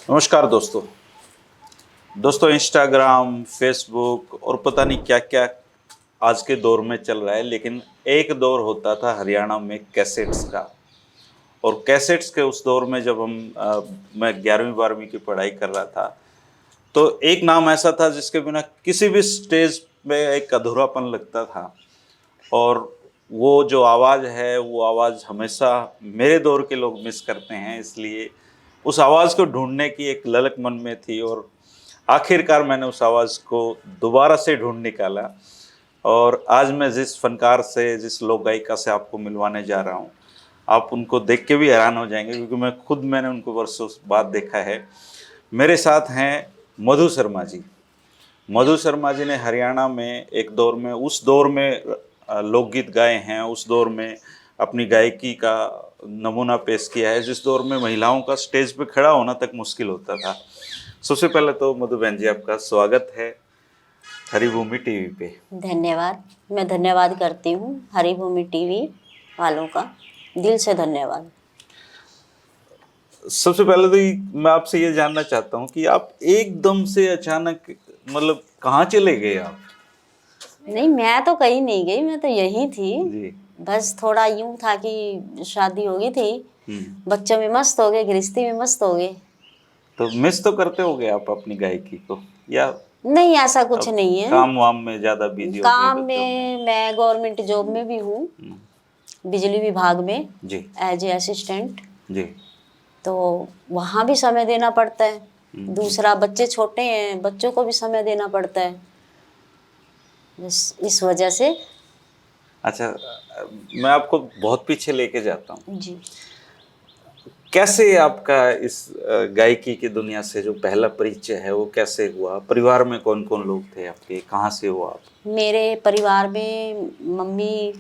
नमस्कार दोस्तों। Instagram, Facebook और पता नहीं क्या क्या आज के दौर में चल रहा है, लेकिन एक दौर होता था हरियाणा में कैसेट्स का। और कैसेट्स के उस दौर में जब मैं 11वीं 12वीं की पढ़ाई कर रहा था, तो एक नाम ऐसा था जिसके बिना किसी भी स्टेज में एक अधूरापन लगता था। और वो जो आवाज़ है, वो आवाज़ हमेशा मेरे दौर के लोग मिस करते हैं, इसलिए उस आवाज़ को ढूंढने की एक ललक मन में थी। और आखिरकार मैंने उस आवाज़ को दोबारा से ढूंढ निकाला। और आज मैं जिस फनकार से, जिस लोक गायिका से आपको मिलवाने जा रहा हूँ, आप उनको देख के भी हैरान हो जाएंगे, क्योंकि मैंने उनको वर्षों बाद देखा है। मेरे साथ हैं मधु शर्मा जी। मधु शर्मा जी ने हरियाणा में एक दौर में, उस दौर में लोकगीत गाए हैं, उस दौर में अपनी गायकी का नमूना पेश किया है, जिस दौर में महिलाओं का स्टेज पे खड़ा होना तक मुश्किल होता था। सबसे पहले तो मधु बहन जी, आपका स्वागत है हरिभूमि टीवी पे। धन्यवाद। मैं धन्यवाद करती हूँ हरिभूमि टीवी वालों का, दिल से धन्यवाद। सबसे पहले तो मैं आपसे ये जानना चाहता हूँ कि आप एकदम से अचानक, मतलब कहाँ चले गए आप? नहीं, मैं तो कहीं नहीं गई, मैं तो यहीं थी जी। बस थोड़ा यूं था कि शादी हो गई थी, बच्चों में मस्त हो गए, गृहस्थी में मस्त हो गए। तो मिस तो करते होगे आप अपनी गायकी को, या नहीं, ऐसा कुछ अब नहीं है। काम वाम में ज्यादा बिजी हो गए काम बच्चों में? में मैं गवर्नमेंट जॉब में भी हूँ, बिजली विभाग में जी एज ए असिस्टेंट। जी। तो वहाँ भी समय देना पड़ता है। दूसरा, बच्चे छोटे हैं, बच्चों को भी समय देना पड़ता है, बस इस वजह से। अच्छा, मैं आपको बहुत पीछे लेके जाता हूँ। जी। कैसे आपका इस गायकी की दुनिया से जो पहला परिचय है वो कैसे हुआ? परिवार में कौन कौन लोग थे आपके? कहाँ से हो आप? मेरे परिवार में मम्मी,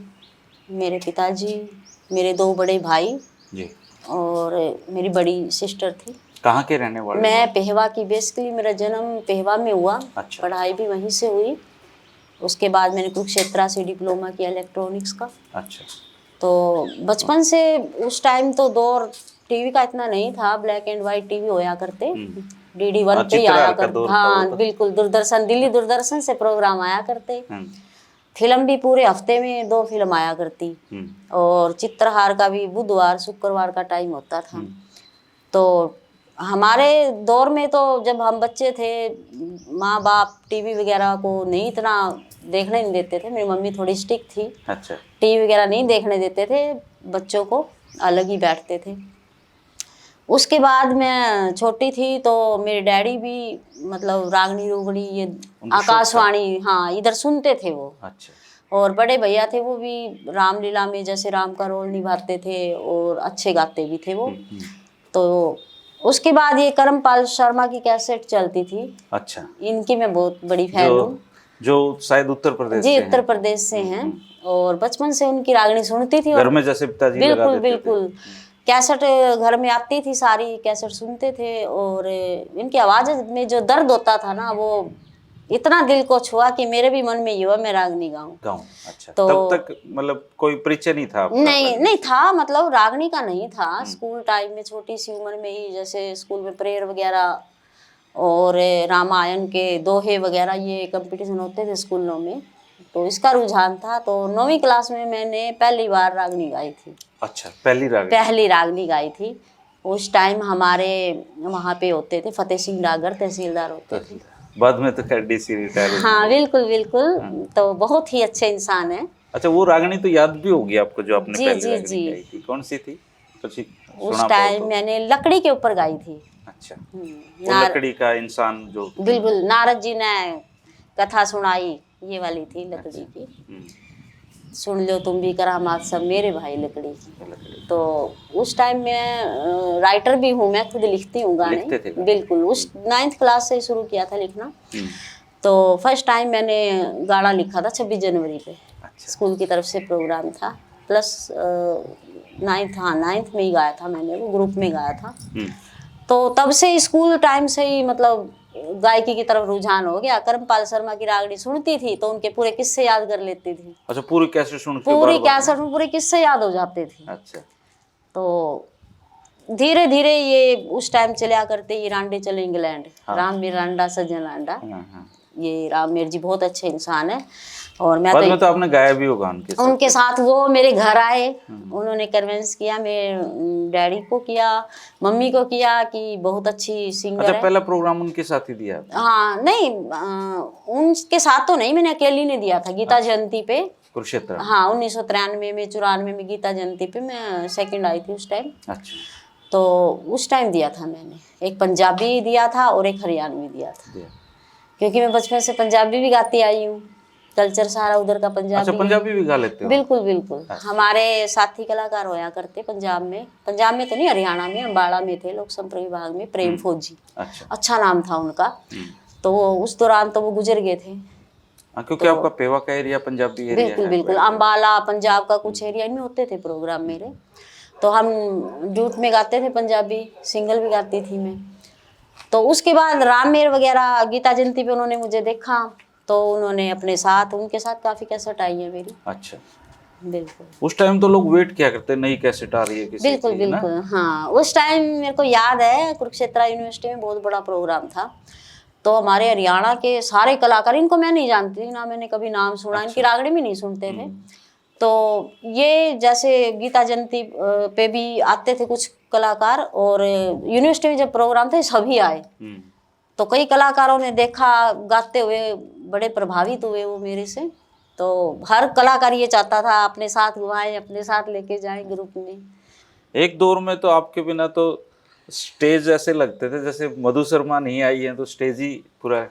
मेरे पिताजी, मेरे 2 बड़े भाई जी। और मेरी बड़ी सिस्टर थी। कहाँ के रहने वाले हो मैं आप? पेहवा की, बेसिकली मेरा जन्म पेहवा में हुआ। अच्छा। पढ़ाई भी वहीं से हुई। उसके बाद मैंने कुरुक्षेत्रा से डिप्लोमा किया इलेक्ट्रॉनिक्स का। अच्छा। तो बचपन से, उस टाइम तो दौर टीवी का इतना नहीं था, ब्लैक एंड वाइट टीवी होया करते, DD1 पे ही आया चित्रहार का कर। दौर था वो हाँ तो। बिल्कुल, दूरदर्शन, दिल्ली दूरदर्शन से प्रोग्राम आया करते। हम्म, फिल्म भी पूरे हफ्ते में 2 फिल्म आया करती। और चित्रहार का भी बुधवार शुक्रवार का टाइम होता था। तो हमारे दौर में तो जब हम बच्चे थे, माँ बाप टीवी वगैरह को नहीं इतना देखने नहीं देते थे। मेरी मम्मी थोड़ी स्ट्रिक्ट थी। अच्छा। टीवी वगैरह नहीं देखने देते थे, बच्चों को अलग ही बैठते थे। उसके बाद मैं छोटी थी तो मेरे डैडी भी, मतलब रागनी रोगनी, ये उनको शौक था? आकाशवाणी, हाँ, इधर सुनते थे वो। अच्छा। और बड़े भैया थे, वो भी रामलीला में जैसे राम का रोल निभाते थे और अच्छे गाते भी थे वो। तो उसके बाद ये करमपाल शर्मा की कैसेट चलती थी। अच्छा। इनकी मैं बहुत बड़ी जो फैन हूँ। जो शायद उत्तर प्रदेश जी, से उत्तर हैं। प्रदेश से हैं। और बचपन से उनकी रागनी सुनती थी। घर और में जैसे पिताजी लगा बिल्कुल देते थे। बिल्कुल, कैसेट घर में आती थी, सारी कैसेट सुनते थे। और इनकी आवाज़ में जो दर्द होता था ना, वो इतना दिल को छुआ कि मेरे भी मन में ये हुआ मैं रागनी गाऊं। अच्छा। तो तब तक मतलब कोई परिचय नहीं था आपका? नहीं नहीं था, मतलब रागनी का नहीं था। स्कूल टाइम में छोटी सी उम्र में ही, जैसे स्कूल में प्रेयर वगैरह और रामायण के दोहे वगैरह, ये कंपटीशन होते थे स्कूलों में, तो इसका रुझान था। तो 9वीं क्लास में मैंने पहली बार रागनी गाई थी। अच्छा, पहली रागनी गाई थी। उस टाइम हमारे वहाँ पे होते थे फतेह सिंह डागर तहसीलदार होते थे। बाद में तो खैर डीसी रिटायर हुए हाँ हैं। बिल्कुल बिल्कुल। तो बहुत ही अच्छे इंसान हैं। अच्छा, वो रागनी तो याद भी होगी आपको जो आपने जी पहली जी रागनी जी। गाई थी, कौन सी थी? कुछ उस सुना पाओ टाइम तो। मैंने लकड़ी के ऊपर गाई थी। अच्छा। वो नार लकड़ी का इंसान जो बिल्कुल, नारद जी ने कथा सुनाई, ये वाली थी लकड़ी अच्छा। की। सुन लो तुम भी करामात सब मेरे भाई लकड़ी की। लकड़ी तो उस टाइम में राइटर भी हूँ, मैं खुद लिखती हूँ गाने। लिखते थे गाने? बिल्कुल, उस 9th क्लास से शुरू किया था लिखना। तो फर्स्ट टाइम मैंने गाना लिखा था 26 जनवरी पे। अच्छा। स्कूल की तरफ से प्रोग्राम था, प्लस 9th, हाँ 9th में ही गाया था मैंने, वो ग्रुप में गाया था। तो तब से स्कूल टाइम से ही मतलब गायकी की तरफ रुझान हो गया। करमपाल शर्मा की रागनी सुनती थी तो उनके पूरे किस्से याद कर लेती थी। अच्छा, पूरी कैसे सुन के पूरी बार बार? कैसेट में पूरे किस्से याद हो जाते थे। अच्छा। तो धीरे धीरे ये उस टाइम चला करते ये रांडे चले इंग्लैंड, राम मिरांडा सज्जन लांडा, ये राम मेर जी बहुत अच्छे इंसान है। और मैं बाद में तो आपने गाया भी होगा उनके साथ वो मेरे घर आए, उन्होंने कन्विंस किया, मेरे डैडी को किया, मम्मी को किया कि बहुत अच्छी सिंगर अच्छा, है। पहला प्रोग्राम उनके साथ ही दिया? हाँ नहीं, उनके साथ तो नहीं, मैंने अकेली ने दिया था गीता जयंती पे, कुरुक्षेत्र। हाँ 1993 में 94 में गीता जयंती पे मैं सेकंड आई थी उस टाइम। अच्छा, तो उस टाइम दिया था मैंने, एक पंजाबी दिया था और एक हरियाणवी दिया था, क्योंकि मैं बचपन से पंजाबी भी गाती आई हूँ, कल्चर सारा उधर का पंजाबी। अच्छा, पंजाबी भी गा लेते हो? बिल्कुल बिल्कुल। हमारे साथी कलाकार होया करते पंजाब में तो नहीं, हरियाणा में अम्बाड़ा में थे लोक संपर्क विभाग में, प्रेम फौजी। अच्छा नाम था उनका। तो वो उस दौरान तो वो गुजर गए थे। क्योंकि आपका पेवा का एरिया पंजाबी एरिया बिल्कुल बिल्कुल, अम्बाला पंजाब का कुछ एरिया इनमें होते थे प्रोग्राम मेरे, तो हम ड्यूट में गाते थे पंजाबी, सिंगल भी गाती थी मैं। तो उसके बाद राममेर वगैरह गीता जयंती पे उन्होंने मुझे देखा, तो उन्होंने अपने साथ, उनके साथ काफ़ी कैसेट आई है मेरी। अच्छा, बिल्कुल। उस टाइम तो लोग वेट किया करते, नई कैसेट आ रही है किसी बिल्कुल की, बिल्कुल ना? हाँ, उस टाइम मेरे को याद है कुरुक्षेत्र यूनिवर्सिटी में बहुत बड़ा प्रोग्राम था, तो हमारे हरियाणा के सारे कलाकार, इनको मैं नहीं जानती ना, मैंने कभी नाम सुना, इनकी रागड़ी भी नहीं सुनते थे। तो ये जैसे गीता जयंती पे भी आते थे कुछ कलाकार, और यूनिवर्सिटी में जब प्रोग्राम थे सभी आए, तो कई कलाकारों ने देखा गाते हुए, बड़े प्रभावित हुए वो मेरे से। तो हर कलाकार ये चाहता था अपने साथ घुमाएं, अपने साथ लेके जाएं ग्रुप में। एक दौर में तो आपके बिना तो स्टेज ऐसे लगते थे जैसे मधु शर्मा नहीं आई है तो स्टेज ही पूरा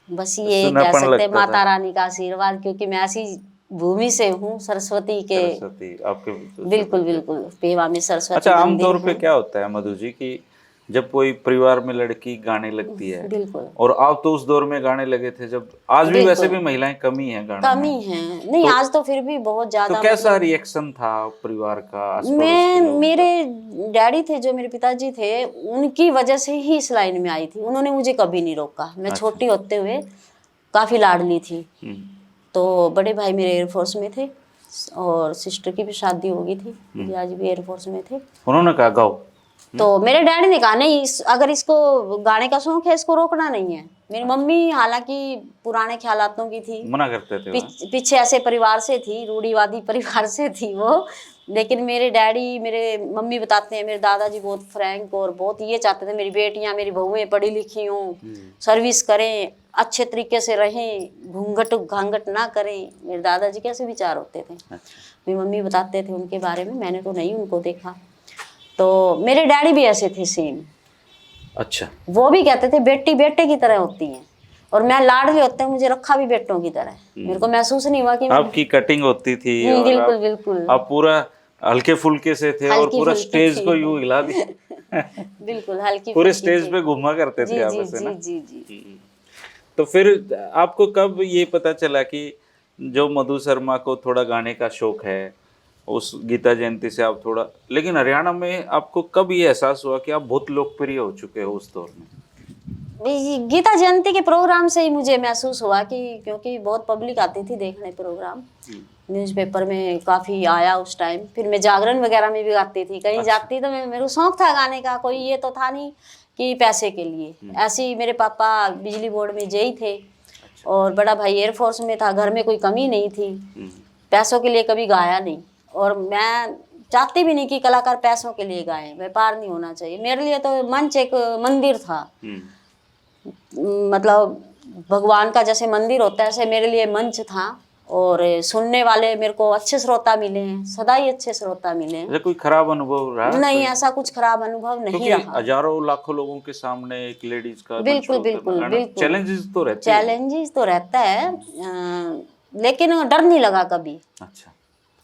बस ये कह सुनापन सकते लगता माता था। रानी का आशीर्वाद, क्योंकि मैं ऐसी भूमि से हूँ, सरस्वती के। सरस्वती आपके बिल्कुल बिल्कुल, पेवा में सरस्वती अच्छा, मंदिर आमतौर पे है। क्या होता है मधु जी की जब कोई परिवार में लड़की गाने लगती है, बिल्कुल। और आप तो उस दौर में गाने लगे थे जब, आज भी वैसे भी महिलाएं कमी है गानों कमी में, है नहीं, तो, आज तो फिर भी बहुत तो ज्यादा। कैसा मतलब रिएक्शन था परिवार का, आस पड़ोस के लोगों मेरे का? डैडी थे जो मेरे पिताजी थे, उनकी वजह से ही इस लाइन में आई थी, उन्होंने मुझे कभी नहीं रोका। मैं छोटी होते हुए काफी लाडली थी। तो बड़े भाई मेरे एयरफोर्स में थे, और सिस्टर की भी शादी हो गई थी, आज भी एयरफोर्स में थे। उन्होंने कहा गाओ, तो मेरे डैडी ने कहा नहीं, अगर इसको गाने का शौक है इसको रोकना नहीं है। मेरी मम्मी हालांकि पुराने ख्यालातों की थी, मना करते थे पीछे ऐसे परिवार से थी, रूढ़िवादी परिवार से थी वो, लेकिन मेरे डैडी, मेरे मम्मी बताते हैं, मेरे दादाजी बहुत फ्रैंक और बहुत ये चाहते थे मेरी बेटियां, मेरी बहुएं पढ़ी लिखी हों, सर्विस करें, अच्छे तरीके से रहें, घूंघट घांघट ना करें। मेरे दादाजी कैसे विचार होते थे। मेरी मम्मी बताते थे उनके बारे में, मैंने तो नहीं उनको देखा। तो मेरे डैडी भी ऐसे थे सेम। अच्छा, वो भी कहते थे बेटी बेटे की तरह होती है, और मैं लाडली होते हैं, मुझे रखा भी बेटों की तरह। मेरे को महसूस नहीं हुआ कि आपकी कटिंग होती थी और बिल्कुल बिल्कुल, आप पूरा हल्के फुल्के से थे और पूरा स्टेज को यूं हिला दिया बिल्कुल हल्की पूरे फुल्की स्टेज थी। पे घुमा करते जी थे आप जी ऐसे जी ना। जी जी। तो फिर आपको कब ये पता चला कि जो मधु शर्मा को थोड़ा गाने का शौक है, उस गीता जयंती से आप थोड़ा, लेकिन हरियाणा में आपको कब ये एहसास हुआ कि आप बहुत लोकप्रिय हो चुके हो उस दौर में? गीता जयंती के प्रोग्राम से ही मुझे महसूस हुआ कि, क्योंकि बहुत पब्लिक आती थी देखने प्रोग्राम, न्यूज़पेपर में काफ़ी आया उस टाइम। फिर मैं जागरण वगैरह में भी गाती थी, कहीं जाती तो मेरे को शौक था गाने का, कोई ये तो था नहीं कि पैसे के लिए। ऐसे ही मेरे पापा बिजली बोर्ड में जेई थे, और बड़ा भाई एयरफोर्स में था, घर में कोई कमी नहीं थी, पैसों के लिए कभी गाया नहीं। और मैं चाहती भी नहीं कि कलाकार पैसों के लिए गाएं, व्यापार नहीं होना चाहिए। मेरे लिए तो मंच एक मंदिर था, मतलब भगवान का जैसे मंदिर होता है ऐसे मेरे लिए मंच था, और सुनने वाले मेरे को अच्छे श्रोता मिले हैं, सदा ही अच्छे श्रोता मिले हैं। कोई खराब अनुभव रहा? नहीं, ऐसा कुछ खराब अनुभव नहीं रहा। हजारों लाखों लोगों के सामने एक लेडीज का बिल्कुल बिल्कुल बिल्कुल, चैलेंजेस तो रहते हैं। चैलेंजेस तो रहता है, लेकिन डर नहीं लगा कभी। अच्छा,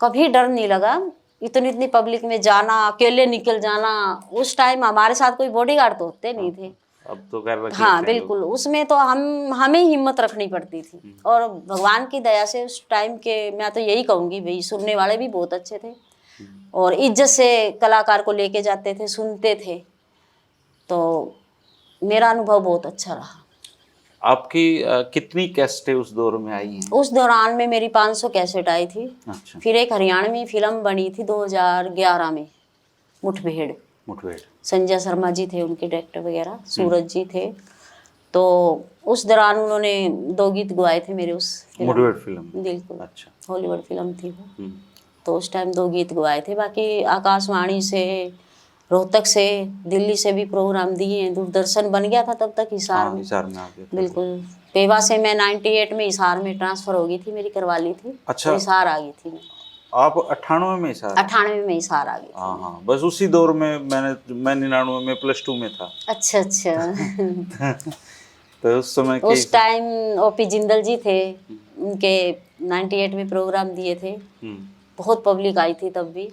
कभी डर नहीं लगा। इतनी पब्लिक में जाना, अकेले निकल जाना, उस टाइम हमारे साथ कोई बॉडीगार्ड तो होते नहीं थे। अब तो कर रखे हाँ बिल्कुल, उसमें तो हमें हिम्मत रखनी पड़ती थी। और भगवान की दया से उस टाइम के, मैं तो यही कहूँगी भाई, सुनने वाले भी बहुत अच्छे थे, और इज्जत से कलाकार को लेके जाते थे, सुनते थे। तो मेरा अनुभव बहुत अच्छा रहा। आपकी कितनी कैसेटें उस दौर में आई हैं? उस दौरान में मेरी 500 कैसेट आई थी। अच्छा। फिर एक हरियाणवी फिल्म बनी थी 2011 में, मुठभेड़। मुठभेड़। संजय शर्मा जी थे उनके डायरेक्टर वगैरह, सूरज जी थे। तो उस दौरान उन्होंने 2 गीत गवाए थे मेरे उस मुठभेड़ फिल्म। बिल्कुल। अच्छा। हॉलीवुड फिल्म थी वो। तो उस टाइम 2 गीत गवाए थे। बाकी आकाशवाणी से, रोहतक से, दिल्ली से भी प्रोग्राम दिए हैं। दूरदर्शन बन गया था तब तक हिसार में। हिसार में आ गया था। बिल्कुल। पेवा से मैं 98 में हिसार में ट्रांसफ़र हो गई थी, मेरी करवा ली थी। अच्छा। तो हिसार आ गई थी मैं। आप 98 में हिसार? 98 में हिसार आ गई थी। हाँ हाँ, बस उसी दौर में मैं 99 में +2 में था। अच्छा अच्छा। तो उस समय के उस टाइम ओपी जिंदल जी थे, उनके 98 में प्रोग्राम दिए थे। बहुत पब्लिक आई थी तब भी।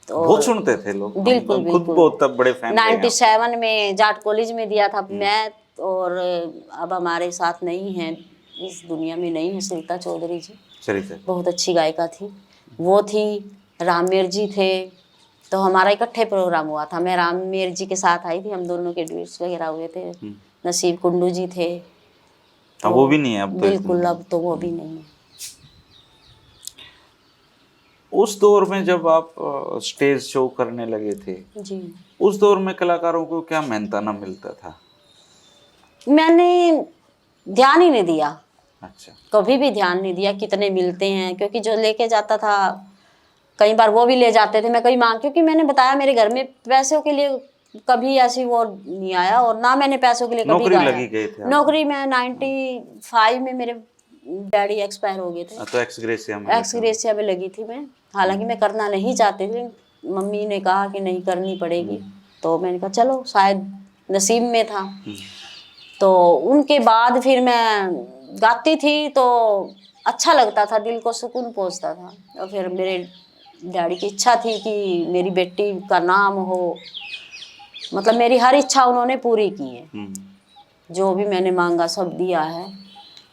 तो बहुत सुनते थे लोग। बिल्कुल हम खुद बिल्कुल। बहुत तब बड़े फैन थे। 97 में जाट कॉलेज में दिया था मैं। और अब हमारे साथ नहीं है, इस दुनिया में नहीं है, सरिता चौधरी जी। सरिता बहुत अच्छी गायिका थी वो थी। राममेर जी थे। तो हमारा इकट्ठे प्रोग्राम हुआ था। मैं राममेर जी के साथ आई थी, हम दोनों के ड्यूट्स वगैरह हुए थे। नसीब कुंडू जी थे। अब वो भी नहीं है अब तो। बिल्कुल, अब तो वो भी नहीं है। उस दौर में जब आप स्टेज शो करने लगे थे जी, उस दौर में कलाकारों को क्या मेहनताना मिलता था? मैंने ध्यान ही नहीं दिया। अच्छा। कभी भी ध्यान नहीं दिया कितने मिलते हैं, क्योंकि जो लेके जाता था कई बार वो भी ले जाते थे। मैं कभी मांग, क्योंकि मैंने बताया मेरे घर में पैसों के लिए कभी ऐसी वो नहीं आया, और ना मैंने पैसों के लिए कभी नौकरी गाया। लगी गए थे आप? नौकरी में 95 में मेरे डैडी एक्सपायर हो गए थे। तो एक्सग्रेसिया में एक्सग्रेसिया में लगी थी मैं। हालांकि मैं करना नहीं चाहती थी, मम्मी ने कहा कि नहीं करनी पड़ेगी। तो मैंने कहा चलो, शायद नसीब में था। तो उनके बाद फिर मैं गाती थी तो अच्छा लगता था, दिल को सुकून पहुंचता था। और फिर मेरे डैडी की इच्छा थी कि मेरी बेटी का नाम हो, मतलब मेरी हर इच्छा उन्होंने पूरी की है। जो भी मैंने मांगा सब दिया है।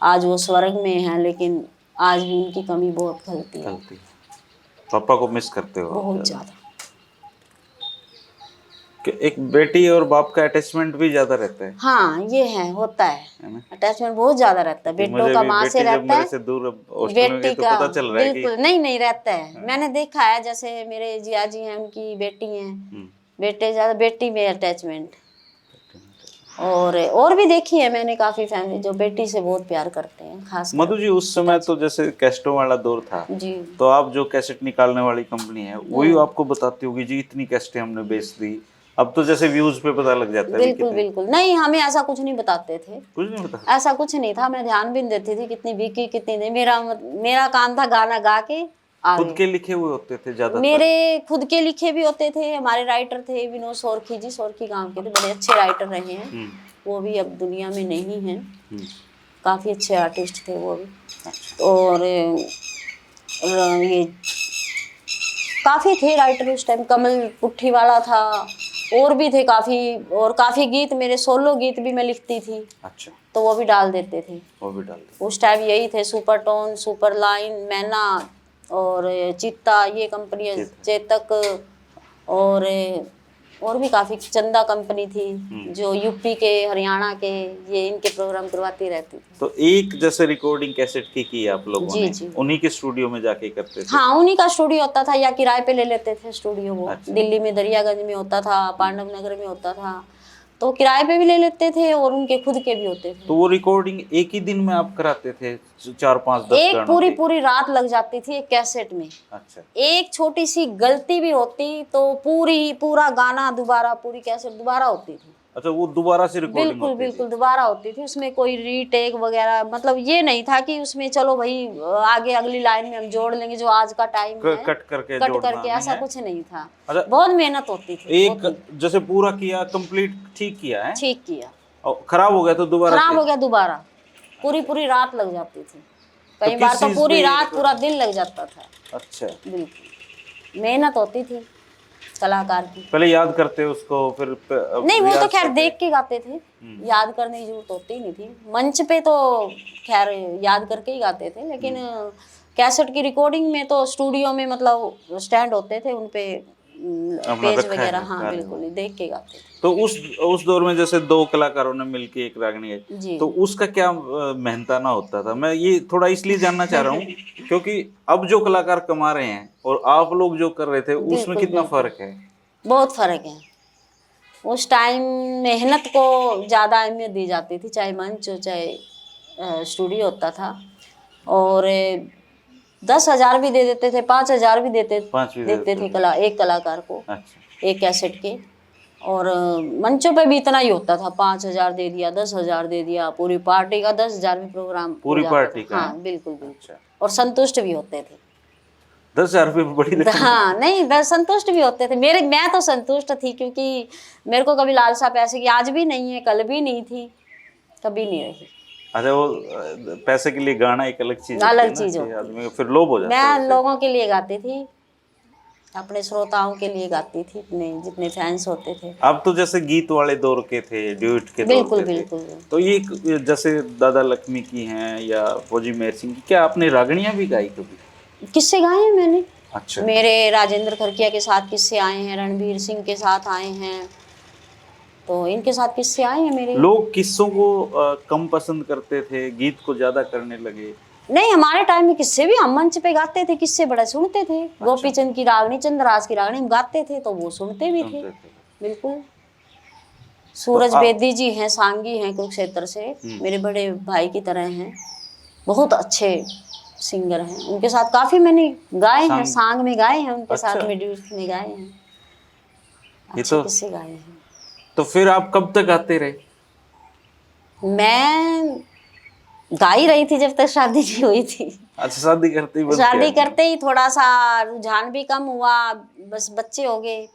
आज वो स्वर्ग में है, लेकिन आज भी उनकी कमी बहुत खलती है। पापा को मिस करते हो? बहुत ज़्यादा। कि एक बेटी और बाप का अटैचमेंट भी ज्यादा रहता है। हाँ, ये है, होता है अटैचमेंट बहुत ज्यादा रहता है। बेटों का माँ से रहता है, से दूर हॉस्टल में गए तो पता चल रहा है कि बिल्कुल नहीं रहता है। मैंने देखा है, जैसे मेरे जिया जी हैं, उनकी बेटी हैं, बेटे ज्यादा, बेटी में अटैचमेंट। और भी देखी है मैंने काफी फैमिली जो बेटी से बहुत प्यार करते हैं, खास मधु जी। उस समय तो जैसे कैसेटों वाला दौर था जी। तो आप जो कैसेट निकालने वाली कंपनी है वही आपको बताती होगी जी इतनी कैसेटें हमने बेच दी। अब तो जैसे व्यूज पे पता लग जाता है। बिल्कुल बिल्कुल। नहीं, हमें ऐसा कुछ नहीं बताते थे। कुछ नहीं बता, ऐसा कुछ नहीं था। मैं ध्यान भी नहीं देती थी कितनी बिकी कितनी नहीं। मेरा काम था गाना गा के खुद के लिखे हुए होते थे ज्यादातर? मेरे खुद के लिखे भी होते थे। हमारे राइटर थे विनोद सोरखी जी, सोरखी गांव के थे, बड़े अच्छे राइटर रहे हैं। वो भी अब दुनिया में नहीं हैं। काफ़ी अच्छे आर्टिस्ट थे वो भी। और ये काफ़ी थे राइटर उस टाइम। कमल पुट्ठी वाला था, और भी थे काफ़ी। और काफ़ी गीत, मेरे सोलो गीत भी मैं लिखती थी। अच्छा। तो वो भी डाल देते थे। उस टाइम यही थे, सुपर टोन, सुपर लाइन, मैना और चित्ता, ये कंपनी, चेतक, और भी काफ़ी, चंदा कंपनी थी जो यूपी के, हरियाणा के, ये इनके प्रोग्राम करवाती रहती थी। तो एक जैसे रिकॉर्डिंग कैसेट की आप लोगों ने? जी। उन्हीं के स्टूडियो में जाके करते थे? हाँ, उन्हीं का स्टूडियो होता था, या किराए पे ले लेते थे स्टूडियो वो। अच्छा। दिल्ली में दरियागंज में होता था, पांडव नगर में होता था, तो किराए पे भी ले लेते थे और उनके खुद के भी होते थे। तो वो रिकॉर्डिंग एक ही दिन में आप कराते थे 4-5-10 एक गानों की? पूरी रात लग जाती थी एक कैसेट में। अच्छा। एक छोटी सी गलती भी होती तो पूरा गाना दोबारा, पूरी कैसेट दोबारा होती थी। अच्छा, वो दोबारा से रिकॉर्डिंग होती थी? बिल्कुल दोबारा होती थी। उसमें कोई रीटेक वगैरह, मतलब ये नहीं था कि उसमें चलो भाई आगे अगली लाइन में हम जोड़ लेंगे जो आज का टाइम है, कट करके ऐसा कुछ नहीं था। अच्छा। बहुत मेहनत होती थी। एक जैसे पूरा किया, कंप्लीट ठीक किया है, ठीक किया, और खराब हो गया तो दोबारा, खराब हो गया दोबारा, पूरी रात लग जाती थी। कई बार तो पूरी रात, पूरा दिन लग जाता था। अच्छा। बिल्कुल मेहनत होती थी कलाकार की। पहले याद करते उसको, फिर नहीं, वो तो खैर देख के गाते थे, याद करने की जरूरत होती नहीं थी। मंच पे तो खैर याद करके ही गाते थे, लेकिन कैसेट की रिकॉर्डिंग में तो स्टूडियो में मतलब स्टैंड होते थे, उनपे पेज वगैरह, हाँ बिल्कुल देख के गाते थे। तो उस दौर में जैसे 2 कलाकारों ने मिलके एक रागनी गाई, तो उसका क्या मेहनताना होता था? मैं ये थोड़ा इसलिए जानना चाह रहा हूँ क्योंकि अब जो कलाकार कमा रहे हैं और आप लोग जो कर रहे थे उसमें कितना फर्क है? बहुत फर्क है। उस टाइम मेहनत को ज़्यादा अहमियत दी जाती थी, चाहे मंच हो चाहे स्टूडियो होता था। और 10,000 भी दे देते थे, 5,000 भी देते थे एक कलाकार को, अच्छा। एक कैसेट के। और मंचों पे भी इतना ही होता था, 5,000 दे दिया, 10,000 दे दिया, पूरी पार्टी का 10,000 में प्रोग्राम पूरी पार्टी का? हाँ बिल्कुल बिल्कुल। अच्छा। और संतुष्ट भी होते थे। 10,000 रुपये बड़ी रकम। हाँ नहीं, संतुष्ट भी होते थे। मैं तो संतुष्ट थी, क्योंकि मेरे को कभी लालसा पैसे की आज भी नहीं है, कल भी नहीं थी, कभी नहीं रही। अच्छा, वो पैसे के लिए गाना एक अलग चीज होती है अलग ना चीज कि होती आदमी को फिर लोभ हो है। जाता है मैं उससे। लोगों के लिए गाती थी, अपने श्रोताओं के लिए गाती थी, अपने जितने फैंस होते थे। आप तो जैसे गीत वाले दौर के थे, ड्यूट के दौर बिल्कुल के थे, बिल्कुल। तो ये जैसे दादा लक्ष्मी की हैं या फौजी मेहर सिंह की, क्या आपने रागणियां भी गाई कभी? किस्से गाए हैं मैंने। अच्छा। मेरे राजेंद्र खरकिया के साथ किस्से आए हैं, रणवीर सिंह के साथ आए हैं, तो इनके साथ किस्से आए हैं मेरे। लोग किस्सों को कम पसंद करते थे, गीत को ज्यादा करने लगे। नहीं, हमारे टाइम में किस्से भी हम मंच पे गाते थे, किस्से बड़े सुनते थे। अच्छा। गोपी चंद की रागनी, चंद्रराज की रागनी हम गाते थे, तो वो सुनते भी थे। सुनते थे। बिल्कुल। तो सूरज बेदी जी हैं, सांगी हैं कुरुक्षेत्र से, मेरे बड़े भाई की तरह हैं, बहुत अच्छे सिंगर हैं। उनके साथ काफी मैंने गाए हैं, सांग में गाए हैं उनके अच्छा। साथ में, ड्यूट में गाए हैं, ये अच्छे तो किस्से गाए हैं। तो फिर आप कब तक गाते रहे? मैं गा ही रही थी जब तक शादी नहीं हुई थी। अच्छा, शादी करते ही बंद किया शादी आपने? करते ही थोड़ा सा रुझान भी कम हुआ, बस बच्चे हो गए।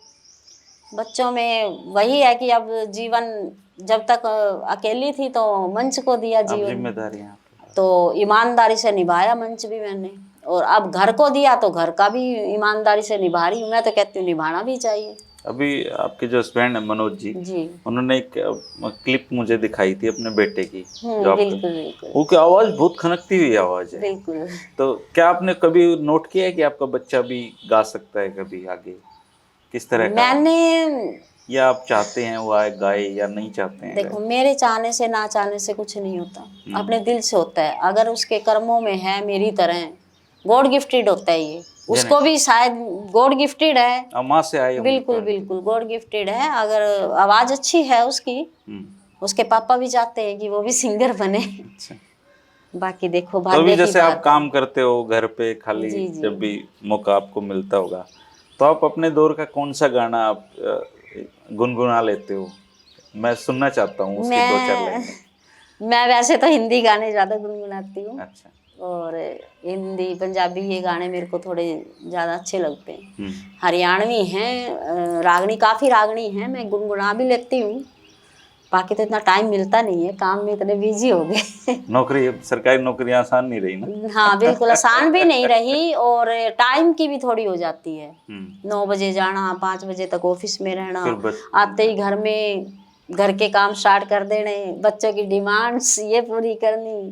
बच्चों में वही है कि अब जीवन, जब तक अकेली थी तो मंच को दिया अब जीवन, जिम्मेदारियां। तो ईमानदारी से निभाया मंच भी मैंने। और अब घर को दिया तो घर का भी ईमानदारी से निभा रही हूँ। मैं तो कहती हूँ निभाना भी चाहिए। अभी आपके जो हस्बैंड है मनोज जी, जी। उन्होंने एक क्लिप मुझे दिखाई थी अपने बेटे की, जो आपके, बिल्कुल बिल्कुल। वो की आवाज बहुत खनकती हुई आवाज है। बिल्कुल। तो क्या आपने कभी नोट किया है कि आपका बच्चा भी गा सकता है कभी आगे? किस तरह का, मैंने, या आप चाहते हैं वो आए गाए या नहीं चाहते हैं देखो गाए? मेरे चाहने से ना चाहने से कुछ नहीं होता, अपने दिल से होता है। अगर उसके कर्मों में है मेरी तरह, गॉड गिफ्टेड होता है ये, उसको भी शायद गॉड गिफ्टेड है। अब माँ से आए होंगे बिल्कुल पार्टी। बिल्कुल गॉड गिफ्टेड है। अगर आवाज अच्छी है उसकी, उसके पापा भी चाहते हैं कि वो भी सिंगर बने। अच्छा। बाकी देखो तो अभी भाग्य की जैसे आप बात है। काम करते हो घर पे खाली, जी जी। जब भी मौका आपको मिलता होगा, तो आप अपने दौर का कौन सा गाना आप गुनगुना लेते हो? मैं सुनना चाहता हूँ उसकी दो चार मैं लाइनें। मैं वैसे तो हिंदी गाने ज़्यादा गुनगुनाती हूँ, अच्छा। और हिंदी पंजाबी ये गाने मेरे को थोड़े ज़्यादा अच्छे लगते हैं। हरियाणवी हैं, रागनी, काफ़ी रागनी हैं, मैं गुनगुना भी लेती हूँ। बाकी तो इतना टाइम मिलता नहीं है, काम में इतने बिजी हो गए। नौकरी, सरकारी नौकरियां आसान नहीं रही ना? हाँ बिल्कुल, आसान भी नहीं रही, और टाइम की भी थोड़ी हो जाती है। 9 बजे जाना, 5 बजे तक ऑफिस में रहना, आते ही घर में घर के काम स्टार्ट कर देने, बच्चों की डिमांड्स ये पूरी करनी,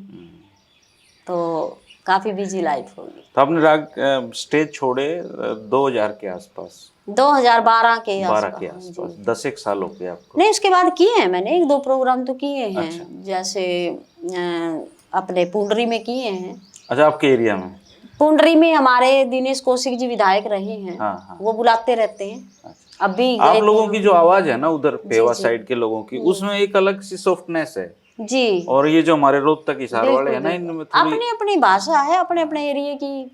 तो काफी बिजी लाइफ होगी। तो आपने राग स्टेज छोड़े 2000 के आसपास? 2012 के 12 के आसपास जी। आसपास, 10 एक साल हो गए आपको? नहीं, उसके बाद किए हैं मैंने, 1-2 प्रोग्राम तो किए हैं। अच्छा। जैसे अपने पुंडरी में किए हैं। अच्छा, आपके एरिया में? पुंडरी में हमारे दिनेश कौशिक जी विधायक रहे हैं। हाँ हाँ। वो बुलाते रहते हैं। अच्छा। अभी आप गए लोगों थे की जो आवाज है ना उधर पेवा जी। साइड के लोगों की, उसमें एक अलग सी सॉफ्टनेस है। जी। और ये जो हमारे रोहतक हिसार वाले बिल्कुल हैं ना, बिल्कुल, इनमें थोड़ी अपनी अपनी भाषा है, अपने अपने एरिया की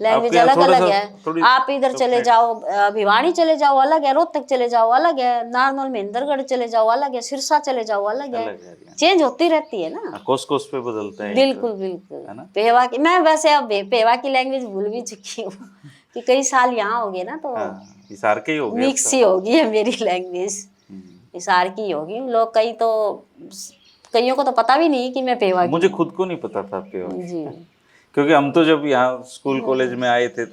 लैंग्वेज आपके यहाँ अलग थोड़ा अलग सा है। आप इधर चले जाओ, भिवानी चले जाओ अलग है, रोहतक चले जाओ अलग है, नारनौल महेंद्रगढ़ चले जाओ अलग है, सिरसा चले जाओ अलग है, चेंज होती रहती है ना, कोस कोस पे बदलता है। बिल्कुल बिल्कुल। है ना? पेवा की, मैं वैसे अब पेवा की लैंग्वेज भूल भी चुकी हूँ कि कई साल यहाँ हो गए ना, तो हिसार के ही हो गए, मिक्स ही होगी है मेरी लैंग्वेज, हिसार की होगी। लोग कई तो, कईयों को तो पता भी नहीं कि मैं पेवा की। मुझे खुद को नहीं पता था पेवा जी। क्योंकि हम तो जब यहाँ स्कूल कॉलेज में आए थे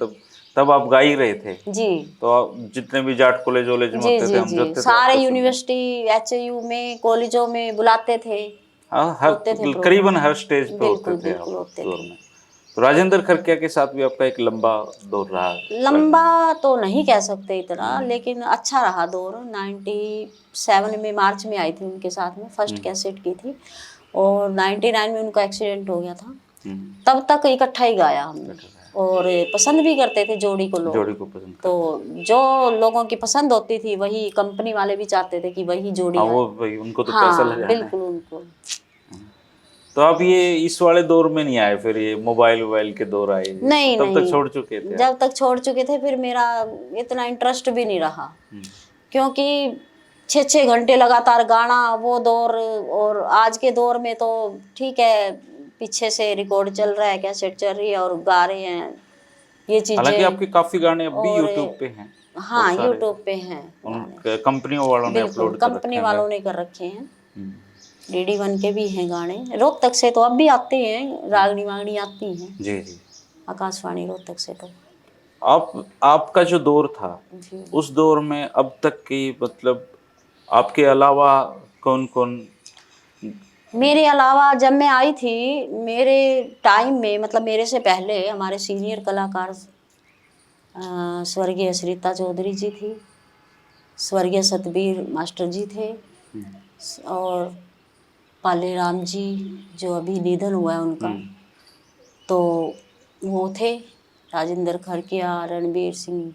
तब आप गा ही रहे थे जी। तो आप जितने भी जाट कॉलेज वॉलेज में जी होते थे, जी हम जी, जाते थे सारे आपको सुनने। यूनिवर्सिटी, एचयू में, कॉलेजों में बुलाते थे। हाँ, होते थे करीबन प्रोग्राम। हर स्टेज पे होते बिल्कुल थे आप बिल्कुल होते दौर थे। में। तो राजेंद्र खरकिया के साथ भी आपका एक लंबा दौर रहा? लंबा तो नहीं कह सकते इतना, लेकिन अच्छा रहा दौर। 97 में मार्च में आई थी उनके साथ में, फर्स्ट कैसेट की थी, और 99 में उनका एक्सीडेंट हो गया था। तब तक इकट्ठा ही गाया हमने। और पसंद भी करते थे जोड़ी को लोग। जोड़ी को पसंद तो जो लोगों की पसंद होती थी वही कंपनी वाले भी चाहते थे कि वही जोड़ी हाँ, आए। वो भाई उनको तो पैसा हाँ लगाना है। बिल्कुल उनको। तो आप ये इस वाले दौर में नहीं आए, फिर ये मोबाइल के दौर आए, नहीं तब तक नहीं, छोड़ चुके थे आप? जब तक छोड़ चुके थे फिर मेरा इतना इंटरेस्ट भी नहीं रहा, क्योंकि 6-6 घंटे लगातार गाना वो दौर, और आज के दौर में तो ठीक है पीछे से रिकॉर्ड चल रहा है, कैसेट चल रही है और गा रहे हैं ये हालांकि चीजें। आपके काफी गाने अब भी और यूट्यूब पे हैं, हाँ बहुत सारे। यूट्यूब पे हैं उन गाने, कंपनियों वालों ने बिल्कुल अपलोड कर रखे कंपनी हैं। वालों ने कर रखे हैं। हम्म, DD1 के भी हैं गाने, रोहतक से तो अब भी आते हैं, रागनी वागनी आती हैं जी जी। आकाशवाणी रोहतक से तो। आपका जो दौर था, जी उस दौर में अब तक की मतलब आपके अलावा कौन कौन? मेरे अलावा जब मैं आई थी, मेरे टाइम में मतलब मेरे से पहले हमारे सीनियर कलाकार स्वर्गीय श्रीता चौधरी जी थी, स्वर्गीय सतबीर मास्टर जी थे, और पाले राम जी जो अभी निधन हुआ है उनका, तो वो थे, राजेंद्र खरकिया, रणबीर सिंह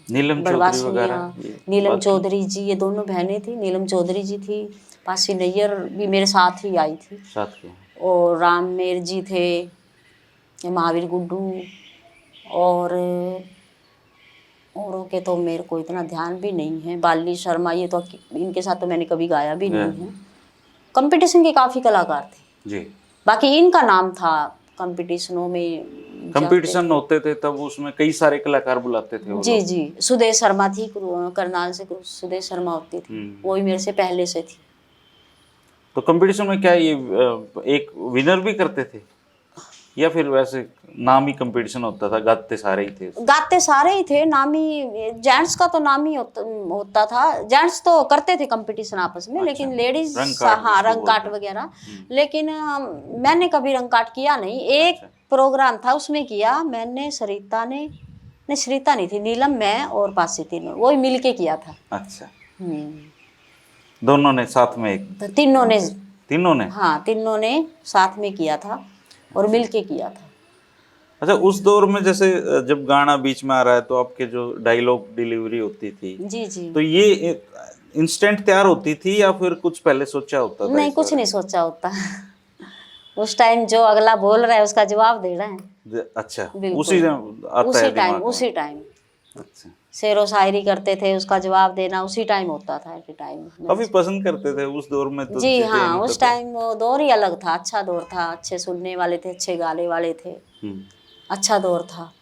नीलम चौधरी बड़वासनिया, वगैरह, ये नीलम बात की? चौधरी जी, ये दोनों बहनें थी। नीलम चौधरी जी थी, पासी नैयर भी मेरे साथ ही आई थी, साथ के? और राम मेर जी थे, महावीर गुड्डू, और औरों के तो मेरे को इतना ध्यान भी नहीं है, बाली शर्मा, ये तो इनके साथ तो मैंने कभी गाया भी नहीं है। कंपटीशन के काफ़ी कलाकार थे जी। बाकी इनका नाम था कंपटीशनों में जाते कंपटीशन थे। होते थे तब, उसमें कई सारे कलाकार बुलाते थे वो जी लोग। जी, सुदेश शर्मा थी, करनाल से सुदेश शर्मा होती थी, वो ही मेरे से पहले से थी। तो कंपटीशन में क्या ये एक विनर भी करते थे, या फिर वैसे नाम ही कंपटीशन होता था, गाते सारे ही थे? गाते सारे ही थे, नामी जेंट्स का तो नाम ही होता था, जेंट्स तो करते थे कंपटीशन आपस में, लेकिन लेडीज रंग काट हाँ जिसको रंग काट बोलते वगैरह, लेकिन मैंने कभी रंग काट किया नहीं। एक प्रोग्राम था उसमें किया मैंने, सरिता ने, नहीं सरिता नहीं थी, नीलम, मैं और पासी, तीनों वो ही मिल के किया था। अच्छा, दोनों ने साथ में एक? तो तीनों ने? हाँ तीनों ने साथ में किया था और मिल के किया था। अच्छा, उस दौर में जैसे जब गाना बीच में आ रहा है तो आपके जो डायलॉग डिलीवरी होती थी, जी जी, तो ये इंस्टेंट तैयार होती थी या फिर कुछ पहले सोचा होता था? नहीं कुछ नहीं सोचा होता उस टाइम जो अगला बोल रहा है उसका जवाब दे रहा है। अच्छा, बिल्कुल। उसी आता उसी है टाइम दिमाग में? उसी टाइम अच्छा, शेरो शायरी करते थे, उसका जवाब देना उसी टाइम होता था, एट टाइम। काफी पसंद करते थे उस दौर में तो जी चीजें हाँ, नहीं उस पता। टाइम वो दौर ही अलग था, अच्छा दौर था, अच्छे सुनने वाले थे, अच्छे गाने वाले थे, अच्छा दौर था।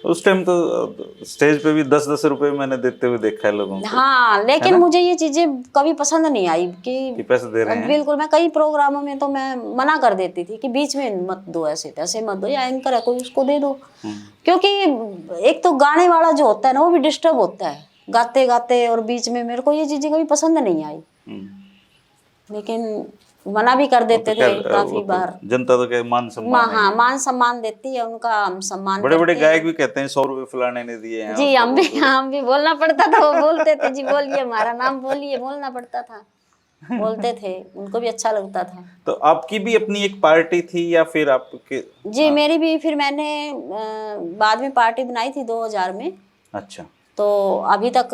उस टाइम तो स्टेज पे भी 10-10 रुपए मैंने देते हुए देखा है लोगों को। हाँ, लेकिन मुझे ये चीजें कभी पसंद नहीं आई कि पैसे दे रहे हैं। बिल्कुल, मैं कई प्रोग्रामों में तो मैं मना कर देती थी कि बीच में मत दो, ऐसे मत दो, या एंकर है कोई उसको दे दो, क्योंकि एक तो गाने वाला जो होता है ना वो भी डिस्टर्ब होता है गाते गाते, और बीच में मेरे को ये चीजें कभी पसंद नहीं आई, लेकिन मना भी कर देते थे काफी बार। जनता तो क्या मान सम्मान है। हाँ, मान सम्मान देती है उनका, हम सम्मान बड़े बड़े करते हैं। गायक भी कहते हैं 100 रुपए फलाने ने दिए हैं। जी, हम भी बोलना पड़ता था, वो बोलते थे जी बोलिए हमारा नाम बोलिए, बोलना पड़ता था, बोलते थे, उनको भी अच्छा लगता था। तो आपकी भी अपनी एक पार्टी थी या फिर आपके? जी मेरी भी, फिर मैंने बाद में पार्टी बनाई थी 2000 में। अच्छा, तो अभी तक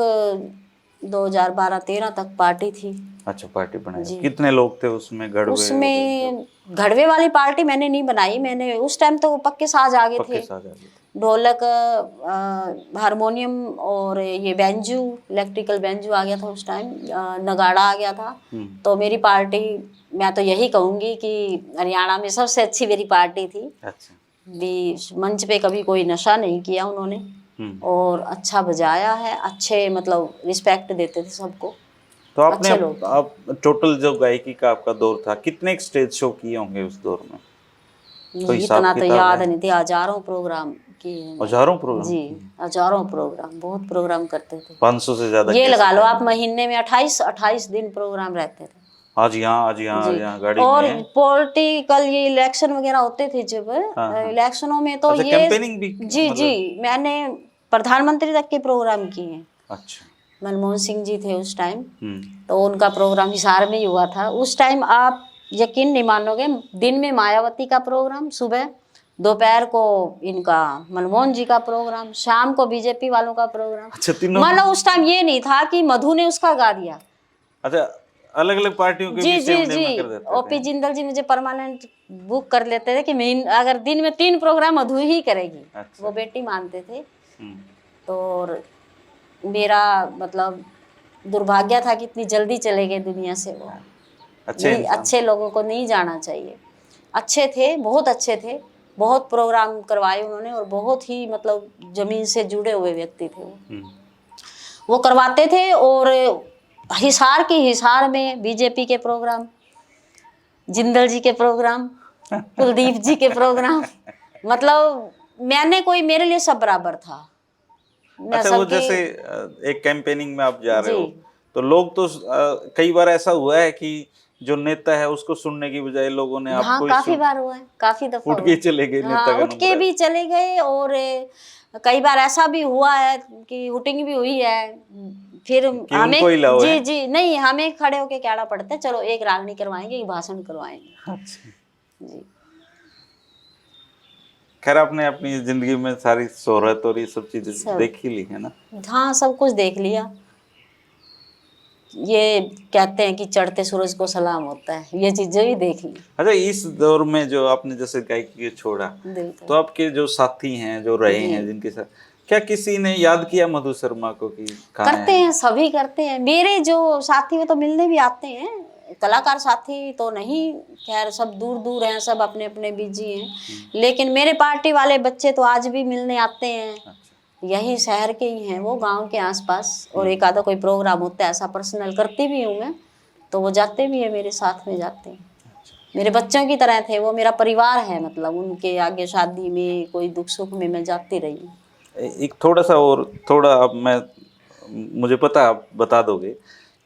2012-13 तक पार्टी थी। अच्छा, पार्टी बनाई। कितने लोग थे उसमें? घड़वे? उसमें घड़वे वाली पार्टी मैंने नहीं बनाई, मैंने उस टाइम तो पक्के साज आ गए थे, ढोलक, हारमोनियम, और ये बेंजू, इलेक्ट्रिकल बेंजू आ गया था उस टाइम, नगाड़ा आ गया था। तो मेरी पार्टी, मैं तो यही कहूँगी कि हरियाणा में सबसे अच्छी मेरी पार्टी थी। अच्छा, भी मंच पे कभी कोई नशा नहीं किया उन्होंने, और अच्छा बजाया है, अच्छे मतलब रिस्पेक्ट देते थे सबको। तो आपने अच्छे लोग आप टोटल जो गायकी का आपका दौर था, कितने स्टेज शो किए होंगे उस दौर में? कोई इतना तो किताब याद है? नहीं थे, हजारों प्रोग्राम किए। हजारों प्रोग्राम? जी, हजारों प्रोग्राम, बहुत प्रोग्राम करते थे। 500 से ज्यादा? ये लगा लो आप, महीने में 28 दिन प्रोग्राम रहते थे। आज यहाँ गाड़ी और में। पॉलिटिकल ये इलेक्शन वगैरह होते थे जब, इलेक्शनों में तो ये कैंपेनिंग भी? जी मैंने प्रधानमंत्री तक के प्रोग्राम किए हैं। अच्छा, मनमोहन सिंह जी थे उस टाइम, तो उनका प्रोग्राम हिसार में ही हुआ था उस टाइम। आप यकीन नहीं मानोगे, दिन में मायावती का प्रोग्राम सुबह, दोपहर को इनका मनमोहन जी का प्रोग्राम, शाम को बीजेपी वालों का प्रोग्राम। अच्छा, तीनों। मतलब उस टाइम ये नहीं था कि मधु ने उसका गा दिया। अच्छा, अलग अलग पार्टियों के जी भी जी सेम डे में जी, कर देते ओपी थे। जिंदल जी मुझे परमानेंट बुक कर लेते थे कि अगर दिन में 3 प्रोग्राम मधु ही करेगी। अच्छा। वो बेटी मानते थे। हम्म, तो और मेरा मतलब दुर्भाग्य था कि इतनी जल्दी चले गए दुनिया से वो। अच्छे नहीं, इंसान। अच्छे लोगों को नहीं जाना चाहिए। अच्छे थे, बहुत अच्छे थे, बहुत प्रोग्राम करवाए उन्होंने और बहुत ही मतलब जमीन से जुड़े हुए व्यक्ति थे वो। वो करवाते थे। और हिसार में बीजेपी के प्रोग्राम, जिंदल जी के प्रोग्राम, कुलदीप जी के प्रोग्राम, मतलब मैंने कोई, मेरे लिए सब बराबर था। मैं अच्छा, वो सबके। जैसे एक कैंपेनिंग में आप जा रहे जी हो, तो लोग तो कई बार ऐसा हुआ है कि जो नेता है उसको सुनने की बजाय लोगों ने हाँ, आपको ही काफी बार हुआ है, काफी दफा उठ हुआ के है। ही चले गए नेता हाँ, का उठ नंबर के है। भी चले गए। और कई बार ऐसा भी हुआ है कि हुटिंग भी हुई है। फिर कि हमें, उनको ही लाओ है। जी जी, नहीं, हमें खड़े होके कहना पड़ता है चलो एक रागनी करवाएंगे, एक भाषण करवाएंगे। अच्छा। जी। खैर, आपने अपनी जिंदगी में सारी शोहरत और ये सब चीजें सब, देख ही ली है ना। हाँ, सब कुछ देख लिया। ये कहते हैं कि चढ़ते सूरज को सलाम होता है, ये चीजें भी देख ली। अच्छा, इस दौर में जो आपने जैसे गायकी को छोड़ा, बिल्कुल। तो आपके जो साथी हैं जो रहे जी। हैं जिनके साथ, क्या किसी ने याद किया मधु शर्मा को कि कहाँ करते है? हैं, सभी करते हैं। मेरे जो साथी वो तो मिलने भी आते हैं, कलाकार साथी तो नहीं, खैर सब दूर दूर हैं, सब अपने अपने बिजी हैं। लेकिन मेरे पार्टी वाले बच्चे तो आज भी मिलने आते हैं। अच्छा। यही शहर के ही हैं वो, गांव के आसपास। और एक आधा कोई प्रोग्राम होता है ऐसा पर्सनल करती भी हूँ मैं, तो वो जाते भी है मेरे साथ में, जाते हैं। मेरे बच्चों की तरह थे वो, मेरा परिवार है। मतलब उनके आगे शादी में, कोई दुख सुख में मैं जाती रही हूँ। एक थोड़ा सा और, थोड़ा अब मैं, मुझे पता है आप बता दोगे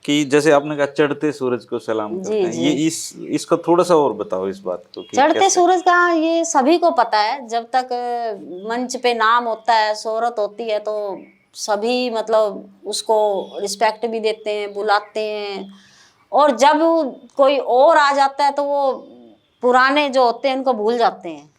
कि जैसे आपने कहा चढ़ते सूरज को सलाम जी करते हैं, जी। ये इसको थोड़ा सा और बताओ इस बात को कि चढ़ते कैसे। सूरज का ये सभी को पता है। जब तक मंच पे नाम होता है, शोहरत होती है, तो सभी मतलब उसको रिस्पेक्ट भी देते हैं, बुलाते हैं। और जब कोई और आ जाता है तो वो पुराने जो होते हैं उनको भूल जाते हैं,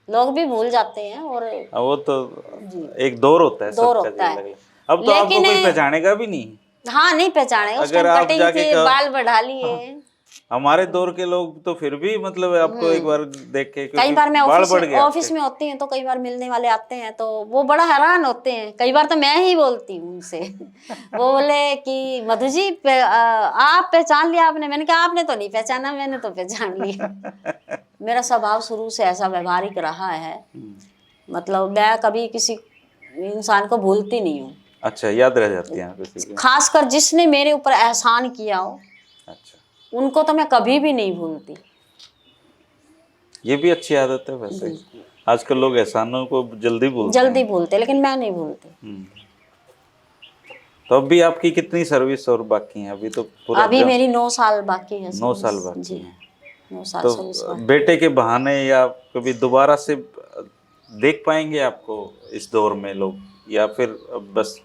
लोग भी भूल जाते हैं। और वो तो जी, एक दौर होता है दौर सबका जी, होता अलग है। अलग। अब तो आपको लेकिन कोई पहचानेगा भी नहीं। हाँ, नहीं पहचाने, उस अगर टाइम आप कटिंग जाके थे, कहो, बाल बढ़ा लिए। हाँ, हमारे दौर के लोग तो फिर भी मतलब आपको एक बार देख के, कई क्योंकि बार मैं बाल ऑफिस बढ़ गए आपके। ऑफिस में होती हूँ तो कई बार मिलने वाले आते हैं तो वो बड़ा हैरान होते हैं। कई बार तो मैं ही बोलती हूँ उनसे। वो बोले कि मधु जी आप पहचान लिया आपने? मैंने कहा आपने तो नहीं पहचाना, मैंने तो पहचान लिया। मेरा स्वभाव शुरू से ऐसा व्यवहारिक रहा है। मतलब मैं कभी किसी इंसान को भूलती नहीं हूँ, अच्छा, याद रह जाती है किसी की। खासकर जिसने मेरे ऊपर एहसान किया हो, अच्छा, उनको तो मैं कभी भी नहीं भूलती। ये भी अच्छी आदत है वैसे। बिल्कुल। आजकल लोग एहसानों को जल्दी भूलते जल्दी हैं। भूलते, लेकिन मैं नहीं भूलती। तो अभी आपकी कितनी सर्विस और बाकी है? अभी तो पूरा अभी मेरी 9 साल बाकी है 9 सर्विस। साल बाकी जी, है। 9 साल तो सर्विस बाकी। बेटे के बहाने या कभी दोबारा से देख पाएंगे आपको इस दौर में लोग, या फिर बस?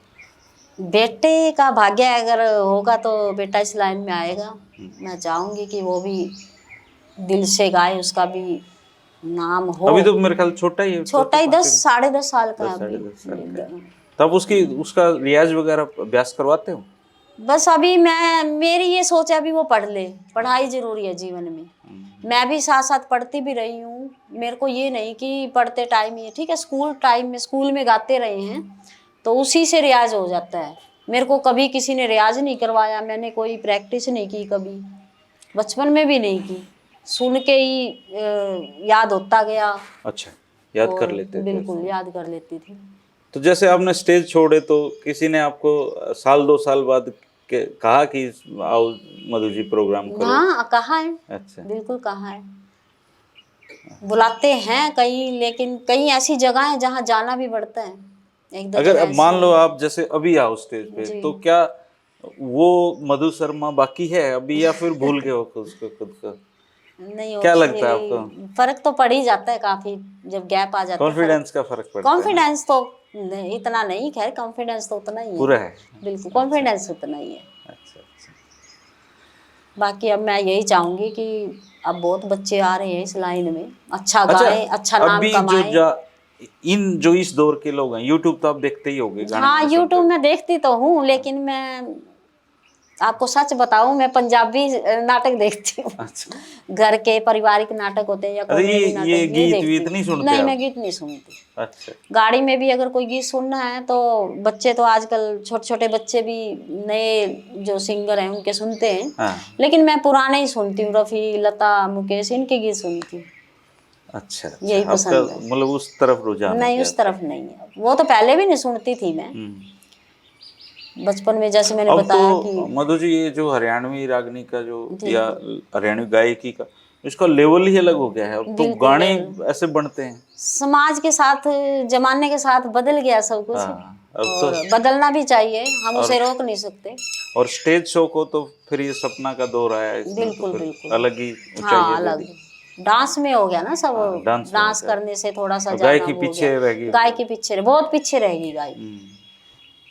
बेटे का भाग्य अगर होगा तो बेटा इस लाइन में आएगा। मैं चाहूंगी कि वो भी दिल से गाए, उसका भी नाम हो। अभी तो मेरे ख्याल छोटा ही है, छोटा ही 10 साढ़े 10 साल का है 10 अभी। साढ़े 10 साल का है। तब उसका रियाज वगैरह अभ्यास करवाते हो? बस अभी मेरी ये सोच है अभी वो पढ़ ले, पढ़ाई जरूरी है जीवन में। मैं भी साथ साथ पढ़ती भी रही हूँ। मेरे को ये नहीं कि पढ़ते टाइम ही, ठीक है, स्कूल टाइम में स्कूल में गाते रहे हैं तो उसी से रियाज हो जाता है। मेरे को कभी किसी ने रियाज नहीं करवाया, मैंने कोई प्रैक्टिस नहीं की कभी, बचपन में भी नहीं की। सुन के ही याद होता गया। अच्छा, याद कर और लेते थे बिल्कुल उसको। याद कर लेती थी। तो जैसे आपने स्टेज छोड़े तो किसी ने आपको साल 2 साल बाद कहा कि आओ मधु जी प्रोग्राम करो? हाँ, कहा है, अच्छा। बिल्कुल कहा है। बुलाते हैं कई, लेकिन कई ऐसी जगह है जहाँ जाना भी पड़ता है। एक दो अगर जगह अब ऐसी मान लो है। आप जैसे अभी आओ स्टेज पे, जी। तो क्या वो मधु शर्मा बाकी है अभी, या फिर भूल गए हो खुद को? नहीं, क्या लगता है आपको? फर्क तो पड़ ही जाता है काफी, जब गैप आ जाता है फर्क। कॉन्फिडेंस का फर्क पड़ता है ना? कॉन्फिडेंस तो इतना नहीं, खैर कॉन्फिडेंस तो उतना ही है। पूरा है। बिल्कुल, अच्छा कॉन्फिडेंस उतना ही है। अच्छा अच्छा। बाकी अब मैं यही चाहूंगी कि अब बहुत बच्चे आ रहे हैं इस लाइन में, अच्छा गाएं, अच्छा नाम अभी कमाएं। जो इस दौर के लोग हैं, यूट्यूब तो आप देखते ही होंगे, गाने हाँ, वाने सुनते यूट्यूब हो। में देखती तो हूँ, लेकिन मैं आपको सच बताऊं, मैं पंजाबी नाटक देखती हूँ। अच्छा घर के पारिवारिक नाटक होते हैं या अरे कॉमेडी नाटक, ये ये गीत देखती वीत हूँ। नहीं सुनते नहीं, आप? मैं गीत नहीं सुनती। अच्छा गाड़ी में भी अगर कोई गीत सुनना है तो बच्चे तो आजकल छोटे छोटे बच्चे भी नए जो सिंगर हैं उनके सुनते हैं, हाँ लेकिन मैं पुराने ही सुनती हूँ, रफ़ी, लता, मुकेश, इनके गीत सुनती हूँ। अच्छा यही आपका पसंद है। मतलब उस तरफ रुझान हो नहीं, गया उस आपका। तरफ नहीं है, वो तो पहले भी नहीं सुनती थी मैं, बचपन में, जैसे मैंने अब बताया तो कि। मधु जी ये जो हरियाणवी रागनी का जो जी या जी, हरियाणवी गायकी का इसका लेवल ही अलग हो गया है, अब तो बिल्कुल गाने लेवल। ऐसे बनते हैं। समाज के साथ, जमाने के साथ बदल गया सब कुछ, हाँ अब तो, और बदलना भी चाहिए, हम और उसे रोक नहीं सकते। और स्टेज शो को तो फिर ये सपना का दौर आया, इसने तो बिल्कुल फिर बिल्कुल। अलग ही हाँ, ऊंचाइयां दे अलग दी। डांस में हो गया ना सब, हाँ डांस में हो डांस गया, करने से थोड़ा सा और ज्यादा गायकी वो हो गया। पीछे रह गई गायकी पीछे, बहुत पीछे रहेगी गायकी।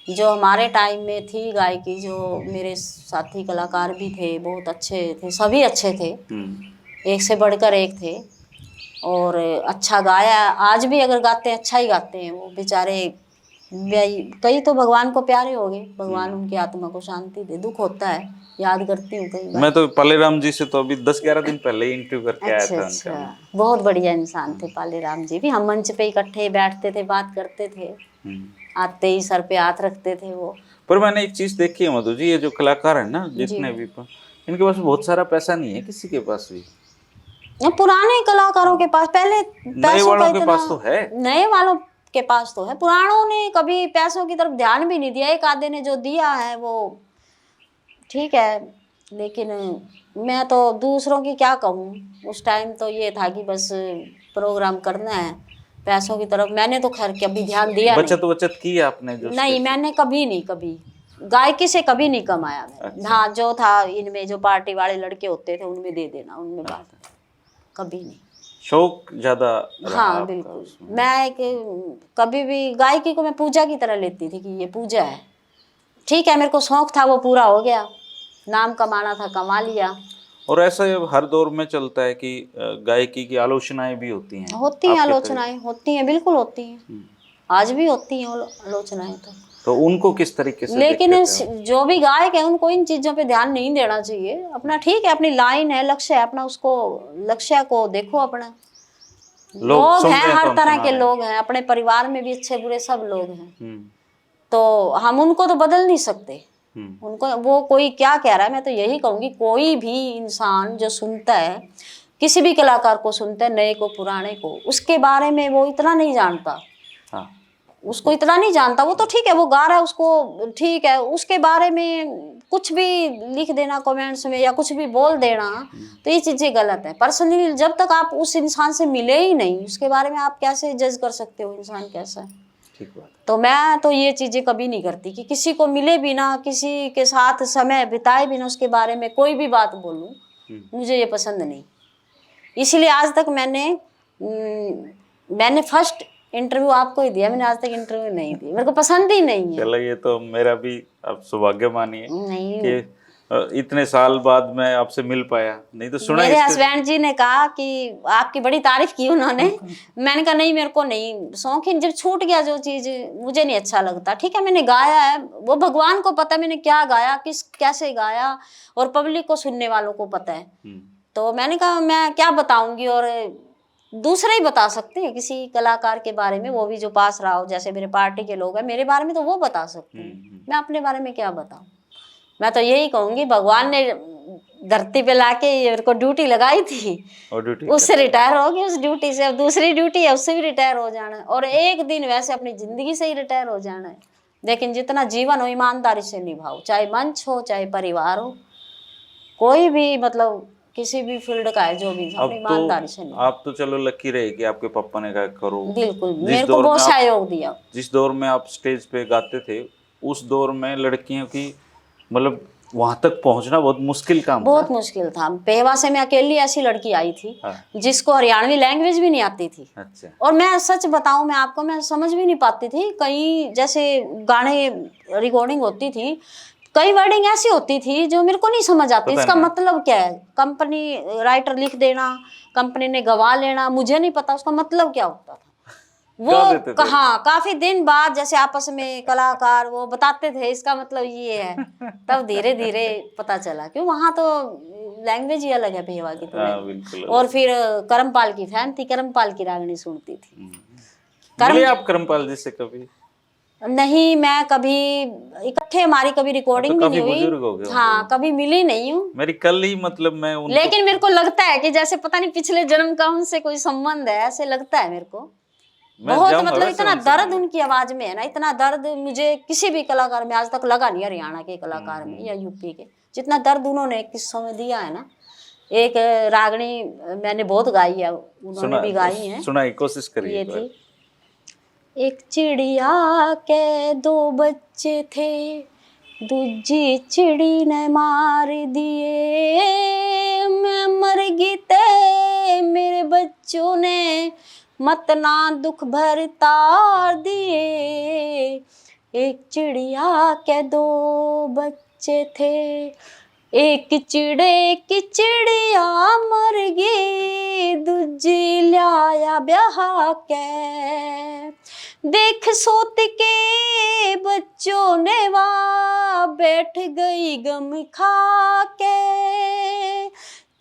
जो हमारे टाइम में थी गायकी, जो मेरे साथी कलाकार भी थे, बहुत अच्छे थे, सभी अच्छे थे, एक से बढ़कर एक थे, और अच्छा गाया। आज भी अगर गाते हैं, अच्छा ही गाते हैं वो बेचारे। कई तो भगवान को प्यारे हो गए, भगवान उनकी आत्मा को शांति दे। दुख होता है, याद करती हूँ कई बार। मैं तो पालेराम जी से तो अभी 10-11 दिन पहले ही इंटरव्यू करके आया अच्छा था उनका अच्छा, मैं। बहुत बढ़िया इंसान थे पाले राम जी भी। हम मंच पे इकट्ठे बैठते थे, बात करते थे, आते ही सर पे हाथ रखते थे वो। पर मैंने एक चीज देखी है मधु जी, ये जो कलाकार है ना जी, जितने भी, इनके पास बहुत सारा पैसा नहीं है किसी के पास भी। पुराने कलाकारों के पास पहले नए पैसों का वालों के इतना, पास तो है। नए वालों के पास तो है, पुरानों ने कभी पैसों की तरफ ध्यान भी नहीं दिया। एक आधे ने जो दिया है वो ठीक है, लेकिन मैं तो दूसरों की क्या कहूँ। उस टाइम तो ये था कि बस प्रोग्राम करना है, पैसों की तरफ मैंने तो खैर कभी ध्यान दिया नहीं। बचत बचत की है आपने जो नहीं, स्टेज। मैंने कभी नहीं, कभी गायकी से कभी नहीं कमाया मैंने। अच्छा। हाँ, जो था इनमें जो पार्टी वाले लड़के होते थे उनमें दे देना, उनमें बात, कभी नहीं। शौक ज्यादा रहा हाँ आपका बिल्कुल, उसमें। मैं एक कभी भी गायकी को मैं पूजा की तरह लेती थी कि ये पूजा है। ठीक है, मेरे को शौक था, वो पूरा हो गया, नाम कमाना था, कमा लिया। और ऐसा हर दौर में चलता है कि गायकी की आलोचनाएं भी होती हैं होती हैं आपके आलोचनाएं, तरीके। होती हैं, बिल्कुल होती हैं, आज भी होती हैं आलोचनाएं तो उनको किस तरीके से लेकिन देखते थे आप? जो भी गायक है उनको इन चीजों पे ध्यान नहीं देना चाहिए। अपना ठीक है, अपनी लाइन है, लक्ष्य है अपना, उसको लक्ष्य को देखो अपना। लोग लोग सुन हैं, रहे हैं तो हर हम तरह सुना के रहे हैं। लोग हैं, अपने परिवार में भी अच्छे बुरे सब लोग हैं, तो हम उनको तो बदल नहीं सकते। उनको वो कोई क्या कह रहा है, मैं तो यही कहूँगी, कोई भी इंसान जो सुनता है, किसी भी कलाकार को सुनता है, नए को पुराने को, उसके बारे में वो इतना नहीं जानता। हाँ उसको इतना नहीं जानता, वो तो ठीक है, वो गा रहा है, उसको ठीक है, उसके बारे में कुछ भी लिख देना कमेंट्स में या कुछ भी बोल देना, तो ये चीज़ें गलत है। पर्सनली जब तक आप उस इंसान से मिले ही नहीं, उसके बारे में आप कैसे जज कर सकते हो इंसान कैसा है? ठीक बात। तो मैं तो ये चीज़ें कभी नहीं करती कि किसी को मिले बिना, किसी के साथ समय बिताए बिना उसके बारे में कोई भी बात बोलूं, मुझे ये पसंद नहीं। इसलिए आज तक मैंने फर्स्ट इंटरव्यू आपको ही दिया, मैंने आज तक इंटरव्यू नहीं दी, मेरे को पसंद ही नहीं है। चलो ये तो मेरा भी अब सौभाग्य मानिए नहीं, कि इतने साल बाद मैं आपसे मिल पाया, नहीं तो सुना मेरे इसके। हस्बैंड जी ने कहा कि आपकी बड़ी तारीफ की उन्होंने। मैंने कहा नहीं, मेरे को नहीं शौकीन, जब छूट गया जो चीज़ मुझे नहीं अच्छा लगता। ठीक है, मैंने गाया है, वो भगवान को पता है मैंने क्या गाया, किस कैसे गाया, और पब्लिक को, सुनने वालों को पता है। तो मैंने कहा मैं क्या बताऊंगी, और दूसरे ही बता सकते हैं किसी कलाकार के बारे में, वो भी जो पास रहा हो, जैसे मेरे पार्टी के लोग हैं, मेरे बारे में तो वो बता सकते हैं, मैं अपने बारे में क्या बताऊं। मैं तो यही कहूंगी, भगवान ने धरती पे लाके मेरे को ड्यूटी लगाई थी, और ड्यूटी उससे रिटायर हो गई, उस ड्यूटी से अब दूसरी ड्यूटी है, उससे भी रिटायर हो जाना है, और एक दिन वैसे अपनी जिंदगी से ही रिटायर हो जाना है। लेकिन जितना जीवन हो ईमानदारी से निभाओ, चाहे मंच हो चाहे परिवार हो, कोई भी मतलब किसी भी फील्ड का है, जो भी अब अपनी ईमानदारी से तो निभाओ। आप तो चलो लकी रहे कि आपके पापा ने कहा करो। बिल्कुल, जिस मेरे को दौर में बहुत आप सहयोग दिया। जिस दौर में आप स्टेज पे गाते थे, उस दौर में लड़कियों की मतलब वहां तक पहुंचना बहुत मुश्किल काम था। बहुत मुश्किल था। पेहवा से मैं अकेली ऐसी लड़की आई थी जिसको हरियाणवी लैंग्वेज भी नहीं आती थी। अच्छा। और मैं सच बताऊं, मैं आपको, मैं समझ भी नहीं पाती थी। कहीं जैसे गाने रिकॉर्डिंग होती थी, कई वर्डिंग ऐसी होती थी जो मेरे को नहीं समझ आती, पता इसका नहीं। मतलब क्या है। कंपनी राइटर लिख देना, कंपनी ने गवा लेना, मुझे नहीं पता उसका मतलब क्या होता था। वो गा देते थे। हाँ, काफी दिन बाद जैसे आपस में कलाकार वो बताते थे इसका मतलब ये है, तब धीरे धीरे पता चला, क्यों वहां तो लैंग्वेज ही अलग है पेवा की तो हाँ, language। बिल्कुल और अलग। फिर करमपाल की फैन थी, करमपाल की रागनी सुनती थी। मिले करम आप करमपाल जी से कभी? नहीं, मैं कभी इकट्ठे हमारी कभी अब तो रिकॉर्डिंग भी नहीं काफी बुजुर्ग हुई। हो गए होंगे हाँ, वो। कभी मिली नहीं हूँ। मेरी कल ही मतलब मैं उनको, लेकिन मेरे को लगता है कि जैसे पता नहीं पिछले जन्म का उनसे कोई संबंध है, ऐसे लगता है मेरे को। मैं बहुत जाऊंगा मतलब वैसे इतना उनसे दर्द मिलने। उनकी आवाज में है ना, इतना दर्द मुझे किसी भी कलाकार में आज तक लगा नहीं, हरियाणा के कलाकार में या यूपी के, जितना दर्द उन्होंने किस्सों में दिया है ना। एक रागनी मैंने बहुत गाई है, उन्होंने सुना, भी गाई है। सुना की कोशिश करिए ये एक बार। थी, एक चिड़िया के दो बच्चे थे, दूजी चिड़ी ने मार दिए, मैं मर गई ते मेरे बच्चों ने मत ना दुख भर तार दिए। एक चिड़िया के दो बच्चे थे, एक चिड़े की चिड़िया मर गई, दूजी लाया ब्याह के, देख सोत के बच्चों ने वहाँ बैठ गई गम खा के,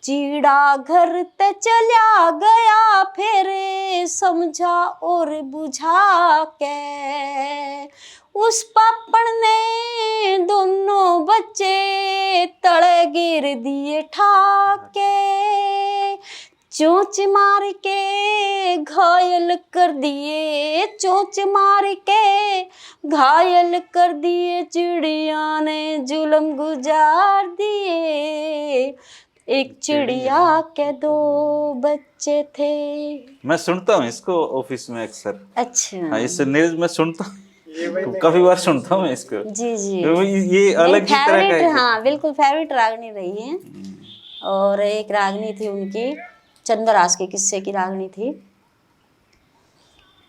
चीड़ा घर ते चला गया फिर समझा और बुझा के, उस पापड़ ने दोनों बच्चे तले गिर दिए ठाके, चोंच मार के घायल कर दिए, चोंच मार के घायल कर दिए, चिड़िया ने जुल्म गुजार दिए, एक चिड़िया के दो बच्चे थे। मैं सुनता हूँ इसको ऑफिस में अक्सर। अच्छा, हाँ, इससे न्यूज में सुनता हूँ, काफी बार सुनता हूँ मैं इसको। जी जी, ये मेरी अलग ही तरह का फेवरेट, है। हाँ बिल्कुल फेवरेट रागनी रही है। और एक रागनी थी उनकी, चंद्रहास के किस्से की रागनी थी।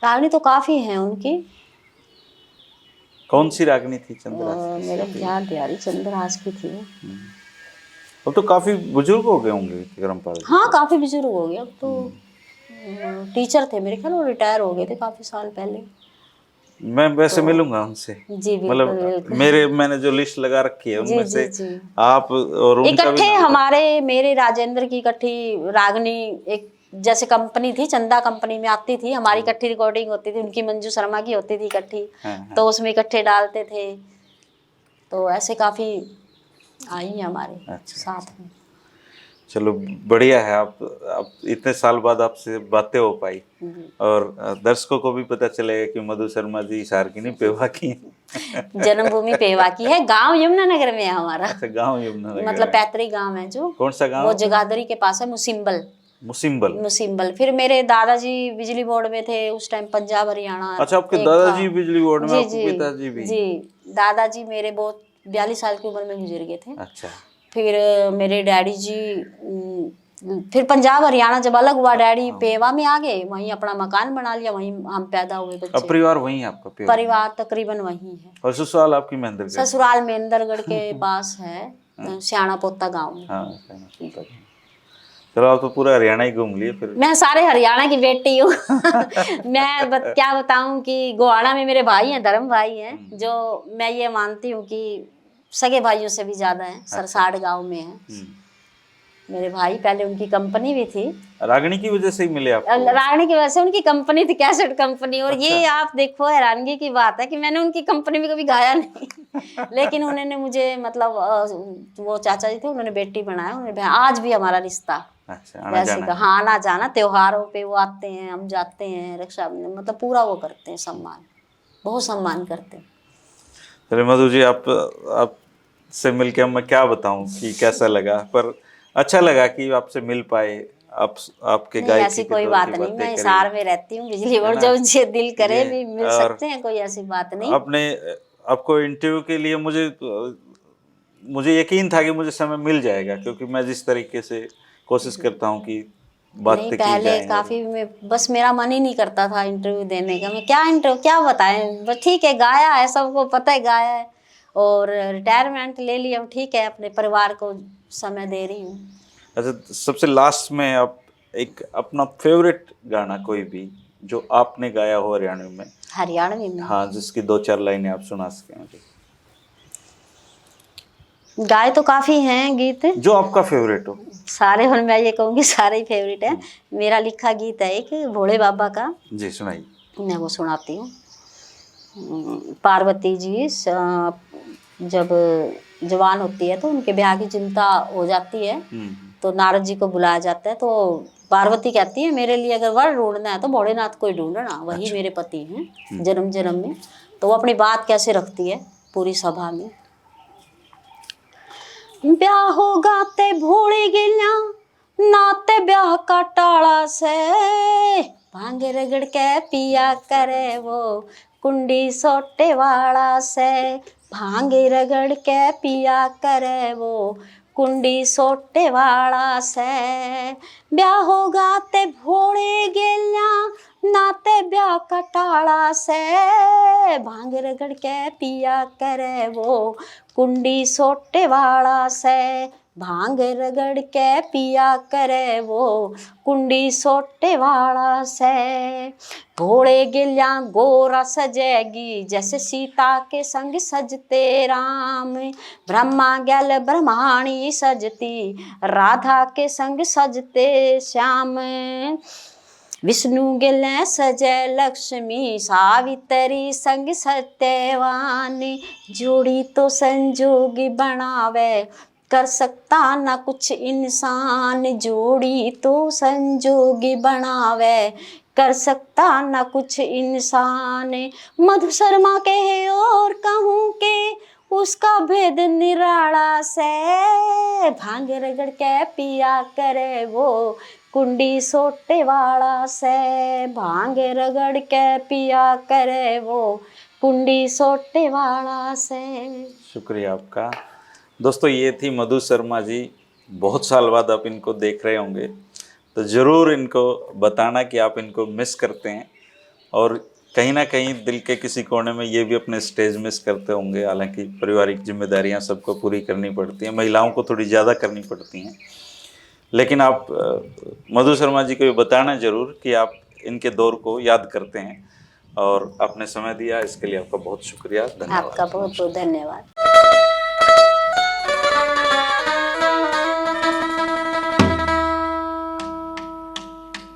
रागनी तो काफी हैं उनकी। कौन सी रागनी थी चंद्रहास की? मेरे ध्यान दिहाड़ी चंद्रहास की थी। अब तो काफी बुजुर्ग हो गए होंगे करमपाल जी। हाँ, काफी बुजुर्ग हो गए अब तो। टीचर थे मेरे ख्याल, वो रिटायर हो गए थे काफी साल पहले। मैं वैसे तो मिलूंगा उनसे। जी बिल्कुल मतलब बिल्कुल। मैंने जो लिस्ट लगा रखी है जी उनमें जी से जी, आप और उनका भी इकट्ठे नाम था। हमारे मेरे राजेंद्र की इकट्ठी रागनी, एक जैसे कंपनी थी, चंदा कंपनी में आती थी, हमारी इकट्ठी रिकॉर्डिंग होती थी, उनकी मंजू शर्मा की होती थी इकट्ठी, हाँ, हाँ। तो उसमें इकट्ठे डालते थे। तो ऐसे काफी आई हैं हमारे अच्छा, साथ में। चलो बढ़िया है। आप इतने साल बाद आपसे बातें हो पाई, और दर्शकों को भी पता चलेगा कि मधु शर्मा जी सारकिनी पेवा की हैं। जन्मभूमि पेवा की है, गांव यमुनानगर में है हमारा। अच्छा, गांव यमुनानगर मतलब है। पैतृक गांव है जो, कौन सा गांव वो है अपना? जगाधरी के पास है, मुसिम्बल। मुसिम्बल। मुसिम्बल। फिर मेरे दादाजी बिजली बोर्ड में थे उस टाइम, पंजाब हरियाणा अच्छा, आपके एक था। दादाजी बिजली बोर्ड में, जी आपके जी पिताजी भी? जी, दादाजी मेरे बहुत 42 साल की उम्र में गुजर गए थे। अच्छा। फिर मेरे डैडी जी फिर पंजाब हरियाणा जब अलग हुआ, डैडी पेवा में आ गए, वहीं अपना मकान बना लिया, वहीं हम पैदा हुए अब बच्चे। परिवार वही है आपका? पेवा। परिवार तकरीबन वहीं है। और ससुराल आपकी महेंद्रगढ़? ससुराल महेंद्रगढ़ के पास है, सियाणा पोता गांव में। हाँ, चलो आप तो पूरा हरियाणा ही घूम लिए फिर। मैं सारे हरियाणा की बेटी हूँ। क्या बताऊं कि गोहाना में मेरे भाई हैं, धर्म भाई हैं, जो मैं ये मानती हूँ कि सगे भाइयों से भी ज्यादा हैं। सरसाड़ गांव में है मेरे भाई, पहले उनकी कंपनी भी थी। रागनी की वजह से ही मिले आपको? रागनी की वजह से उनकी कंपनी थी, कैसेट कंपनी। और अच्छा। ये आप देखो, हैरानगी की बात है कि मैंने उनकी कंपनी में कभी गाया नहीं। लेकिन उन्होंने मुझे मतलब वो चाचा जी थे, उन्होंने बेटी बनाया, उन्होंने आज भी हमारा रिश्ता। अच्छा, आना वैसे जाना तो है। हाँ, आना जाना, त्योहारों पे वो आते हैं, हम जाते हैं, रक्षाबंधन, मतलब पूरा वो करते हैं, सम्मान, बहुत सम्मान करते हैं। चलिए मधु जी, आप से मिलके मैं क्या बताऊं कि कैसा लगा, पर अच्छा लगा कि आपसे मिल पाए। आपके नहीं, गायकी ऐसी के कोई दौर बात की नहीं, बातें मैं करी, हिसार में रहती हूँ, बिजली है बोर्ड, ना? जब मुझे दिल करे ये भी मिल और सकते हैं, कोई ऐसी बात नहीं। आपने आपको इंटरव्यू के लिए मुझे यकीन था कि मुझे समय मिल जाएगा, क्योंकि मैं जिस तरीके से कोशिश करता हूँ कि नहीं, बातें की पहले जाएं। काफी में बस मेरा मन ही नहीं करता था इंटरव्यू देने का। मैं क्या इंटरव्यू क्या बताएं, बस ठीक है, गाया है, सबको पता है गाया है, और रिटायरमेंट ले ली, अब ठीक है, अपने परिवार को समय दे रही हूँ। अच्छा, सबसे लास्ट में आप एक अपना फेवरेट गाना कोई भी जो आपने गाया हो हरियाणवी में, हरियाणवी में हाँ, जिसकी 2-4 लाइनें आप सुना सकें मुझे। गाए तो काफी हैं गीत, जो आपका फेवरेट हो। सारे, और मैं ये कहूँगी सारे ही फेवरेट है। मेरा लिखा गीत है एक भोले बाबा का, जी सुनाइए। मैं वो सुनाती हूँ। पार्वती जी जब जवान होती है तो उनके ब्याह की चिंता हो जाती है, तो नारद जी को बुलाया जाता है। तो पार्वती कहती है मेरे लिए अगर वर ढूंढना है तो भोलेनाथ को ही ढूंढना, वही अच्छा। मेरे पति हैं जन्म जन्म में। तो वो अपनी बात कैसे रखती है पूरी सभा में। ब्याह होगा ते भोले गिलिया नाते ब्याह का टाला से, भांग रगड़ के पिया करे वो कुंडी सोटे वाला से, भांग रगड़ के पिया करे वो कुंडी सोटे वाला से। ब्याह होगा ते भोले गिलिया नाते ब्याह का टाला से, भांग रगड़ के पिया करे वो कुंडी सोटे वाला से, भांग रगड़ के पिया करे वो कुंडी सोटे वाला से। घोड़े गिलिया गोरा सजेगी जैसे सीता के संग सजते राम, ब्रह्मा गैल ब्रह्माणी सजती राधा के संग सजते श्याम। विष्णु गिले सजय लक्ष्मी सावित्री संग सत्यवान, जोड़ी तो संजोगी बनावे कर सकता ना कुछ इंसान, जोड़ी तो संजोगी बनावे कर सकता ना कुछ इंसान। मधु शर्मा कहे और कहूँ के उसका भेद निराला से, भांग रगड़ के पिया करे वो कुंडी सोटे वाला से, भांग रगड़ के पिया करे वो कुंडी सोटे वाला से। शुक्रिया आपका। दोस्तों, ये थी मधु शर्मा जी। बहुत साल बाद आप इनको देख रहे होंगे, तो ज़रूर इनको बताना कि आप इनको मिस करते हैं, और कहीं ना कहीं दिल के किसी कोने में ये भी अपने स्टेज मिस करते होंगे। हालांकि पारिवारिक जिम्मेदारियां सबको पूरी करनी पड़ती हैं, महिलाओं को थोड़ी ज़्यादा करनी पड़ती हैं, लेकिन आप मधु शर्मा जी को ये बताना ज़रूर कि आप इनके दौर को याद करते हैं। और आपने समय दिया, इसके लिए आपका बहुत शुक्रिया, धन्यवाद। आपका बहुत बहुत धन्यवाद।